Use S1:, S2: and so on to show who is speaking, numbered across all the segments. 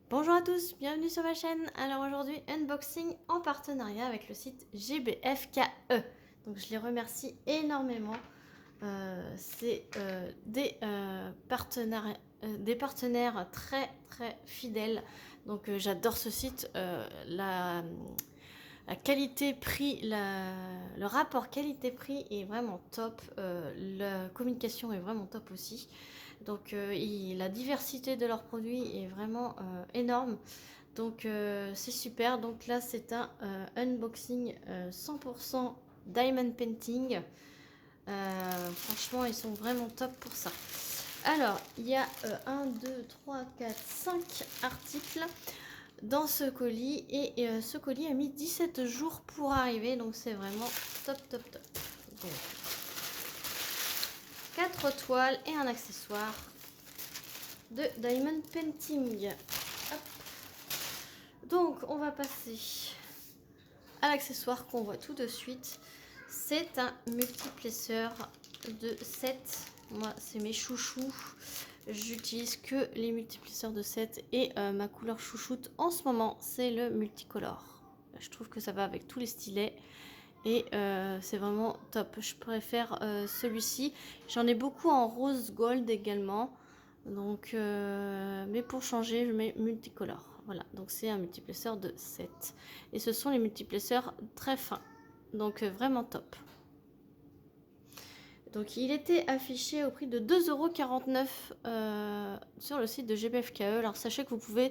S1: Bonjour à tous, bienvenue sur ma chaîne. Alors aujourd'hui, unboxing en partenariat avec le site GBFKE. Donc je les remercie énormément. C'est des partenaires très très fidèles. Donc j'adore ce site. La qualité-prix, le rapport qualité-prix est vraiment top. La communication est vraiment top aussi. Donc la diversité de leurs produits est vraiment énorme. Donc c'est super. Donc là c'est un unboxing 100% diamond painting. Franchement ils sont vraiment top pour ça. Alors il y a 1, 2, 3, 4, 5 articles dans ce colis et ce colis a mis 17 jours pour arriver, donc c'est vraiment top top top. Donc, 4 toiles et un accessoire de diamond painting. Hop. Donc on va passer à l'accessoire qu'on voit tout de suite. C'est un multiplesseur de 7. Moi c'est mes chouchous. J'utilise que les multiplesseurs de 7 et ma couleur chouchoute en ce moment c'est le multicolore. Je trouve que ça va avec tous les stylets et c'est vraiment top. Je préfère celui-ci. J'en ai beaucoup en rose gold également. Donc, mais pour changer, je mets multicolore. Voilà, donc c'est un multiplesseur de 7. Et ce sont les multiplesseurs très fins. Donc vraiment top. Donc il était affiché au prix de 2,49 € sur le site de GBFKE. Alors sachez que vous pouvez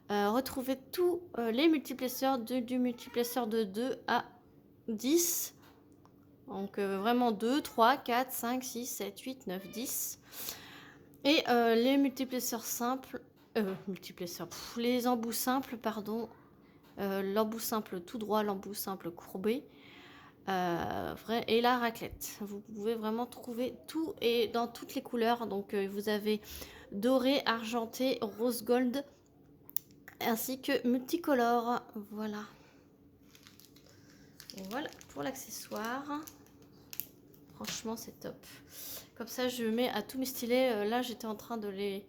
S1: retrouver tous les multiplesseurs du multiplesseur de 2 à 10. Donc vraiment 2, 3, 4, 5, 6, 7, 8, 9, 10. Et les multiplesseurs simples, les embouts simples, pardon. L'embout simple tout droit, l'embout simple courbé. Et la raclette. Vous pouvez vraiment trouver tout et dans toutes les couleurs. Donc vous avez doré, argenté, rose gold ainsi que multicolore. Voilà. Et voilà pour l'accessoire. Franchement c'est top. Comme ça je mets à tous mes stylets. Là j'étais en train de les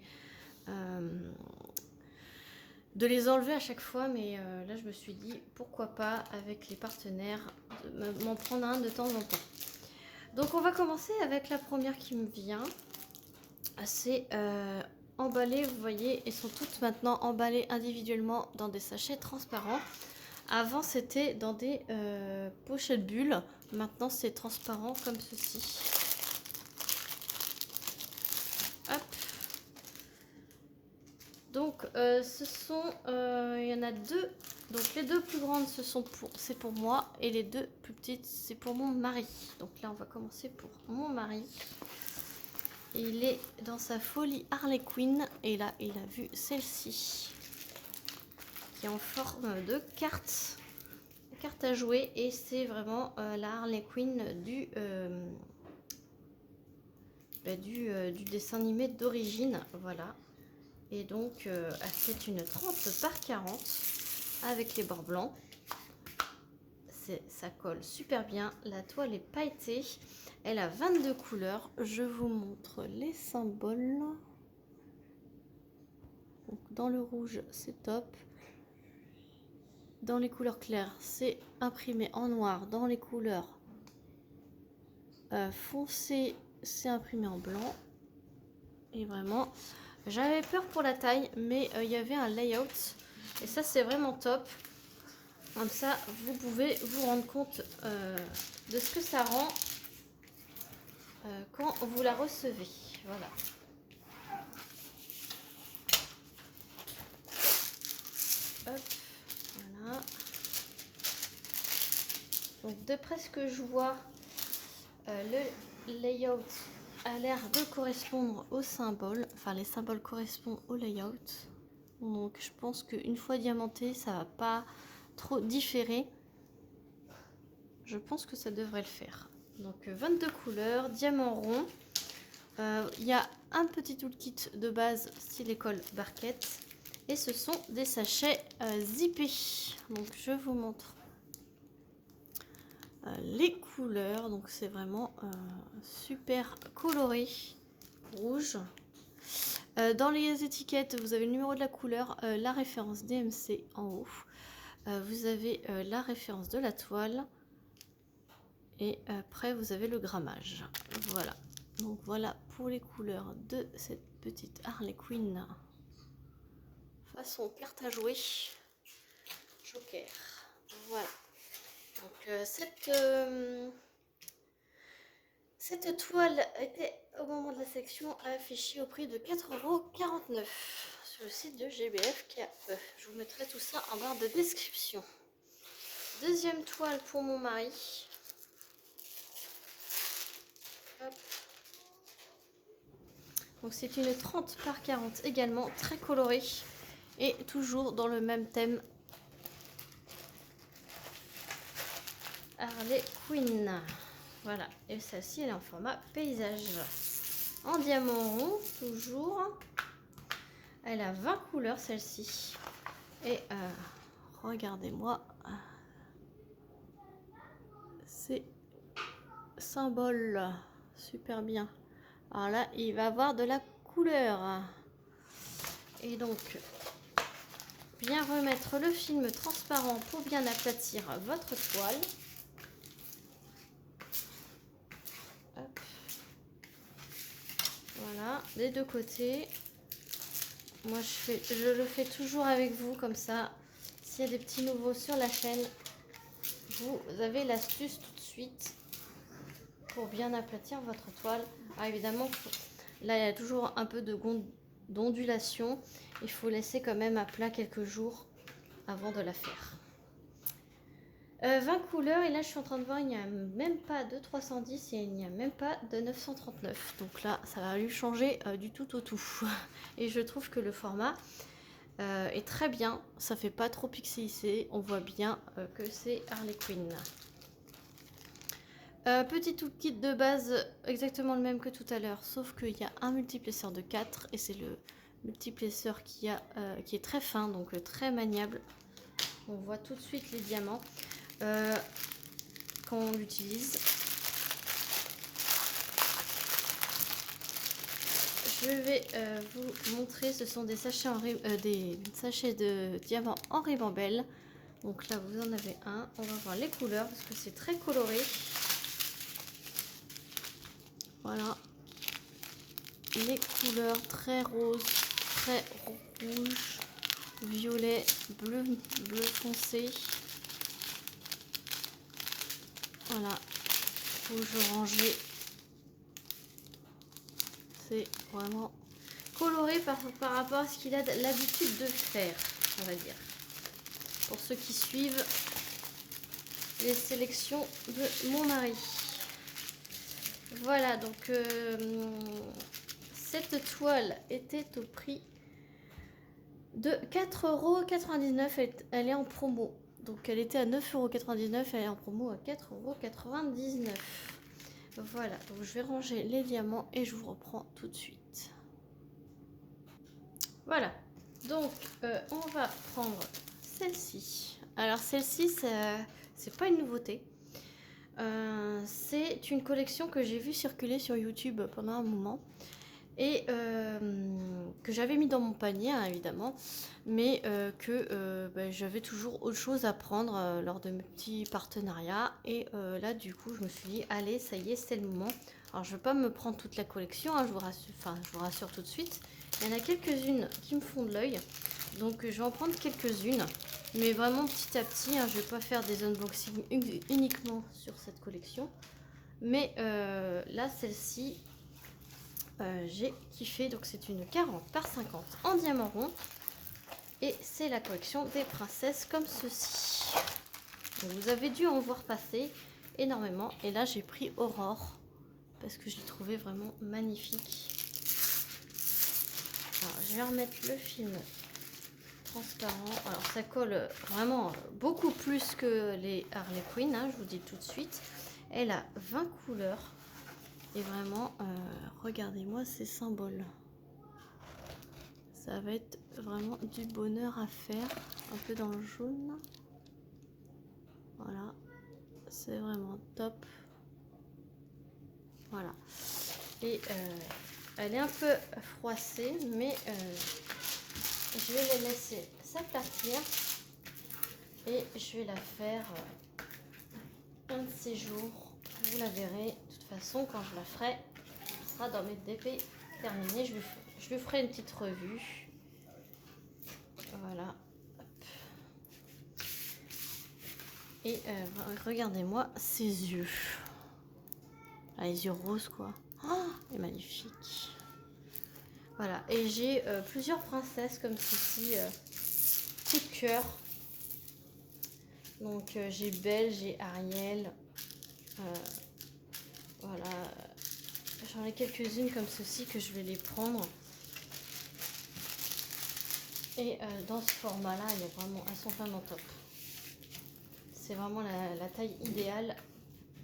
S1: enlever à chaque fois, mais là je me suis dit pourquoi pas avec les partenaires m'en prendre un de temps en temps. Donc on va commencer avec la première qui me vient. C'est emballé, vous voyez, elles sont toutes maintenant emballées individuellement dans des sachets transparents. Avant c'était dans des pochettes bulles, maintenant c'est transparent comme ceci. Hop. Donc ce sont, il y en a deux. Donc les deux plus grandes c'est pour moi et les deux plus petites c'est pour mon mari. Donc là on va commencer pour mon mari. Il est dans sa folie Harley Quinn et là il a vu celle-ci qui est en forme de carte à jouer et c'est vraiment la Harley Quinn du dessin animé d'origine. Voilà. Et donc c'est une 30 par 40 avec les bords blancs. Ça colle super bien. La toile est pailletée. Elle a 22 couleurs. Je vous montre les symboles. Donc, dans le rouge, c'est top. Dans les couleurs claires, c'est imprimé en noir. Dans les couleurs foncées, c'est imprimé en blanc. Et vraiment, j'avais peur pour la taille, mais il y avait un layout. Et ça, c'est vraiment top. Comme ça, vous pouvez vous rendre compte de ce que ça rend quand vous la recevez. Voilà. Hop, voilà. Donc de près ce que je vois, le layout a l'air de correspondre aux symboles. Enfin, les symboles correspondent au layout. Donc je pense qu'une fois diamanté, ça va pas trop différer. Je pense que ça devrait le faire. Donc 22 couleurs, diamant rond. Il y a un petit toolkit de base style école barquette. Et ce sont des sachets zippés. Donc je vous montre les couleurs. Donc c'est vraiment super coloré. Rouge. Dans les étiquettes, vous avez le numéro de la couleur, la référence DMC en haut. Vous avez la référence de la toile. Et après, vous avez le grammage. Voilà. Donc voilà pour les couleurs de cette petite Harley Quinn. Façon carte à jouer. Joker. Voilà. Donc cette toile était au moment de la section affichée au prix de 4,49 € sur le site de GBF KE. Je vous mettrai tout ça en barre de description. Deuxième toile pour mon mari. Hop. Donc c'est une 30 par 40 également, très colorée et toujours dans le même thème. Harley Quinn. Voilà, et celle-ci elle est en format paysage. En diamant rond, toujours. Elle a 20 couleurs celle-ci. Et regardez-moi. C'est symbole. Super bien. Alors là, il va avoir de la couleur. Et donc, bien remettre le film transparent pour bien aplatir votre toile. Hop. Voilà, des deux côtés. Moi, je le fais toujours avec vous, comme ça. S'il y a des petits nouveaux sur la chaîne, vous avez l'astuce tout de suite pour bien aplatir votre toile. Ah, évidemment, là, il y a toujours un peu d'ondulation. Il faut laisser quand même à plat quelques jours avant de la faire. 20 couleurs, et là je suis en train de voir, il n'y a même pas de 310 et il n'y a même pas de 939. Donc là, ça va lui changer du tout au tout. Et je trouve que le format est très bien. Ça fait pas trop pixelisé. On voit bien que c'est Harley Quinn. Petit kit de base, exactement le même que tout à l'heure, sauf qu'il y a un multiplesseur de 4 et c'est le multiplesseur qui est très fin, donc très maniable. On voit tout de suite les diamants quand on l'utilise. Je vais vous montrer, ce sont des sachets, des sachets de diamants en ribambelle. Donc là vous en avez un, on va voir les couleurs parce que c'est très coloré. Voilà, les couleurs très roses, très rouge, violet, bleu foncé. Voilà, rouge orangé. C'est vraiment coloré par rapport à ce qu'il a l'habitude de faire, on va dire. Pour ceux qui suivent les sélections de mon mari. Voilà, donc cette toile était au prix de 4,99 €. Elle est en promo. Donc elle était à 9,99 €, elle est en promo à 4,99 €. Voilà, donc je vais ranger les diamants et je vous reprends tout de suite. Voilà, donc on va prendre celle-ci. Alors celle-ci, c'est pas une nouveauté. C'est une collection que j'ai vue circuler sur YouTube pendant un moment et que j'avais mis dans mon panier, hein, évidemment, mais que j'avais toujours autre chose à prendre lors de mes petits partenariats. Et là, du coup, je me suis dit, allez, ça y est, c'est le moment. Alors, je ne vais pas me prendre toute la collection, hein, je vous rassure tout de suite. Il y en a quelques-unes qui me font de l'œil, donc je vais en prendre quelques-unes. Mais vraiment petit à petit, hein, je ne vais pas faire des unboxings uniquement sur cette collection. Mais là, celle-ci, j'ai kiffé. Donc c'est une 40 par 50 en diamant rond. Et c'est la collection des princesses comme ceci. Donc, vous avez dû en voir passer énormément. Et là, j'ai pris Aurore parce que je l'ai trouvé vraiment magnifique. Alors, je vais remettre le film transparent. Alors ça colle vraiment beaucoup plus que les Harley Quinn, hein, je vous dis tout de suite. Elle a 20 couleurs et vraiment regardez-moi ces symboles. Ça va être vraiment du bonheur à faire. Un peu dans le jaune. Voilà, c'est vraiment top. Voilà. Et Elle est un peu froissée, mais je vais les laisser s'aplatir et je vais la faire un de ces jours. Vous la verrez. De toute façon, quand je la ferai, ce sera dans mes DP terminés. Je lui ferai une petite revue. Voilà. Hop. Et regardez-moi ses yeux. Ah, les yeux roses, quoi. Oh, elle est magnifique. Voilà. Et j'ai plusieurs princesses comme ceci. Coup de cœur. Donc j'ai Belle, j'ai Ariel. Voilà. J'en ai quelques-unes comme ceci que je vais les prendre. Et dans ce format-là, elles sont vraiment top. C'est vraiment la taille idéale.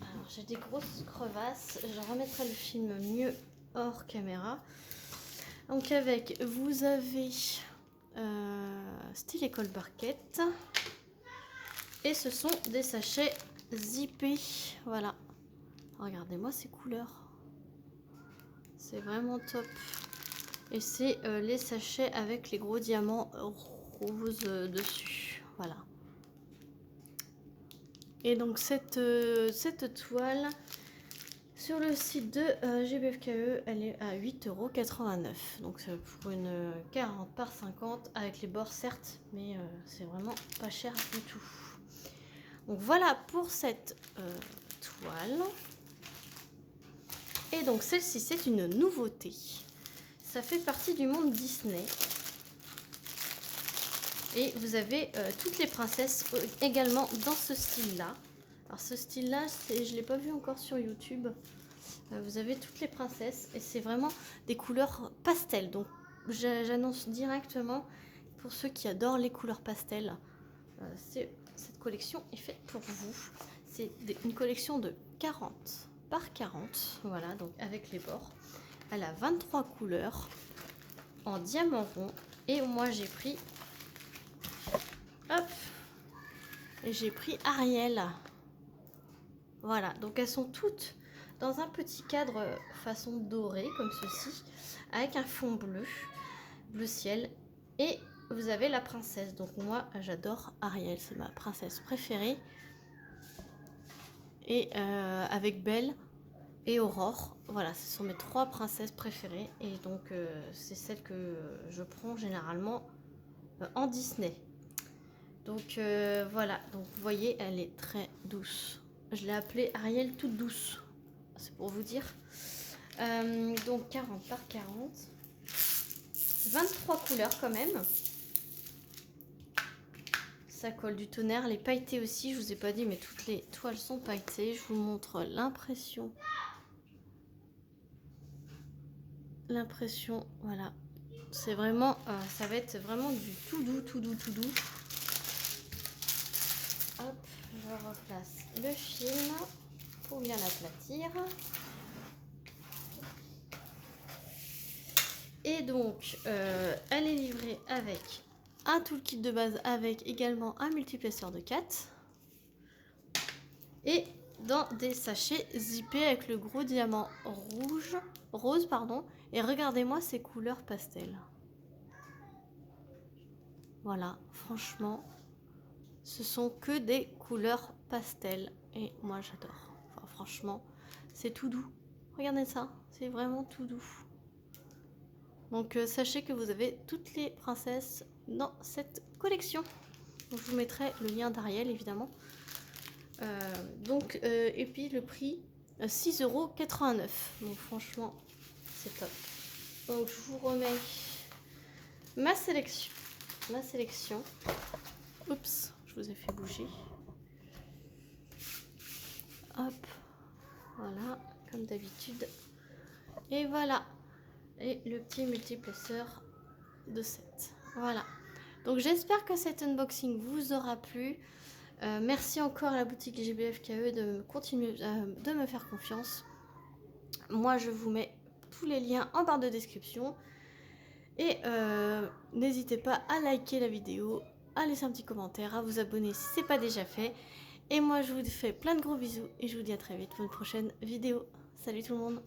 S1: Alors j'ai des grosses crevasses. Je remettrai le film mieux hors caméra. Donc avec, vous avez style école barquette. Et ce sont des sachets zippés. Voilà. Regardez-moi ces couleurs. C'est vraiment top. Et c'est les sachets avec les gros diamants roses dessus. Voilà. Et donc cette toile, sur le site de GBFKE, elle est à 8,89 €. Donc c'est pour une 40 par 50 avec les bords certes, mais c'est vraiment pas cher du tout. Donc voilà pour cette toile. Et donc celle-ci, c'est une nouveauté. Ça fait partie du monde Disney. Et vous avez toutes les princesses également dans ce style-là. Alors ce style-là, je ne l'ai pas vu encore sur YouTube. Vous avez toutes les princesses et c'est vraiment des couleurs pastel. Donc j'annonce directement pour ceux qui adorent les couleurs pastel. Cette collection est faite pour vous. C'est une collection de 40 par 40. Voilà, donc avec les bords. Elle a 23 couleurs en diamant rond. Et moi j'ai pris... Hop, et j'ai pris Ariel. Voilà, donc elles sont toutes dans un petit cadre façon doré comme ceci, avec un fond bleu ciel. Et vous avez la princesse. Donc moi j'adore Ariel, c'est ma princesse préférée. Et avec Belle et Aurore, voilà, ce sont mes 3 princesses préférées. Et donc c'est celle que je prends généralement en Disney. Donc voilà, donc vous voyez, elle est très douce. Je l'ai appelée Ariel toute douce, c'est pour vous dire. Donc 40 par 40, 23 couleurs quand même. Ça colle du tonnerre, les pailletés aussi, je vous ai pas dit, mais toutes les toiles sont pailletées. Je vous montre l'impression. L'impression, voilà. C'est vraiment, ça va être vraiment du tout doux, tout doux, tout doux. Hop, je replace le film pour bien l'aplatir. Et donc, elle est livrée avec un toolkit de base avec également un multiplesseur de 4. Et dans des sachets zippés avec le gros diamant rose, pardon. Et regardez-moi ces couleurs pastel. Voilà, franchement, ce sont que des couleurs pastel. Et moi, j'adore. Enfin, franchement, c'est tout doux. Regardez ça, c'est vraiment tout doux. Donc, sachez que vous avez toutes les princesses dans cette collection. Donc, je vous mettrai le lien d'Ariel, évidemment. Et puis, le prix, 6,89 €. Donc, franchement, c'est top. Donc, je vous remets ma sélection. Oups, je vous ai fait bouger. Hop, voilà, comme d'habitude. Et voilà. Et le petit multiplesseur de 7. Voilà. Donc j'espère que cet unboxing vous aura plu. Merci encore à la boutique GBFKE de continuer de me faire confiance. Moi je vous mets tous les liens en barre de description. Et n'hésitez pas à liker la vidéo, à laisser un petit commentaire, à vous abonner si ce n'est pas déjà fait. Et moi je vous fais plein de gros bisous et je vous dis à très vite pour une prochaine vidéo. Salut tout le monde!